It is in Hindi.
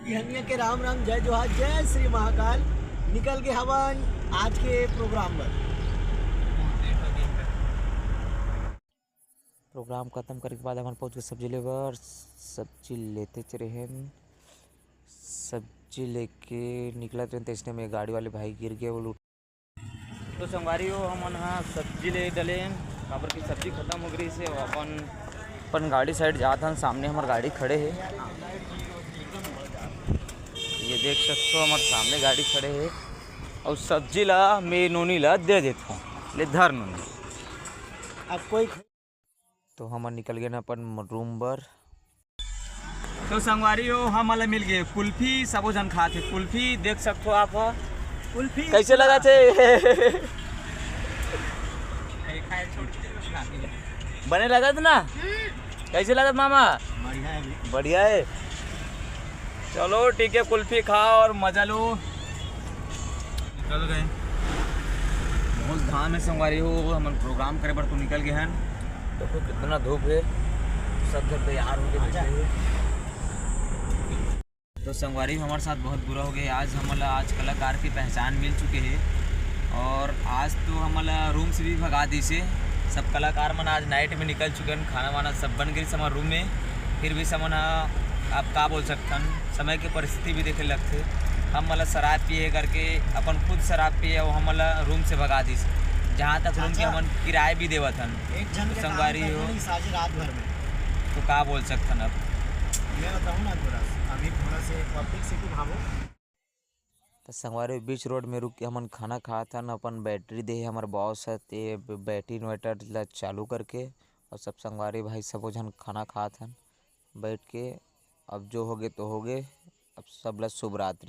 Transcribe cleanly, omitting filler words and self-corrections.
यहनिया के राम राम जय जोहार जय श्री महाकाल। निकल के हवन आज के प्रोग्राम पर। प्रोग्राम खत्म करने के बाद हम पहुंच गए सब्जी लेकर। सब्जी लेते चले हैं। सब्जी लेके निकला तो इसने में गाड़ी वाले भाई गिर गए वो लूट। तो संगवारी हो हम हाँ सब्जी ले डले वहाँ पर की सब्जी खत्म हो गई से अपन गाड़ी साइड जाता हम सामने हमारे गाड़ी खड़े है। ये देख सकते हो हमारे सामने गाड़ी खड़े है और सब्जी ला मैं नूनी ला दे देता हूँ ले धर नूनी। अब कोई तो हम निकल गए ना अपन रूम पर। तो संगवारी हो हम वाला मिल गए कुल्फी सबो जन खाते कुल्फी देख सकते हो आप। कुल्फी कैसे लगा थे बने लगा था ना। कैसे लगा मामा? बढ़िया है भी। बढ़िया है। चलो ठीक है कुल्फी खाओ और मजा लो। निकल गए बहुत धाम है संगवारी हो हम प्रोग्राम करे पर तो निकल गए हैं। देखो कितना धूप है सब घर तैयार हो गए। तो संगवारी हमारे साथ बहुत बुरा हो गया। आज कलाकार की पहचान मिल चुके हैं और आज तो हमारा रूम से भी भगा दी से सब कलाकार मन आज नाइट में निकल चुके हैं। खाना वाना सब बन गई हमारे रूम में। फिर भी समझ आप का बोल सकते हैं समय की परिस्थिति भी देखे लगते हम मतलब शराब पिए करके अपन खुद शराब पिए और हम रूम से भगा दी जहाँ तक रूम के हम किराए भी देवत हन। एक जन के संगवारी काम हो करने की साझी रात भर में। तो का बोल सकते हैं अब मैं बताऊँ ना अभी थोड़ा से पब्लिक से भी भावो। तो संगवारी बीच रोड में रुक के हमन खाना खाया था न अपन बैटरी दे हमारे बॉस है ते बैटरी इन्वर्टर ला चालू करके और सब संगवारी भाई सब जन खाना खाया था बैठ के। अब जो हो गए तो हो गए। अब सब ला शुभ रात्रि।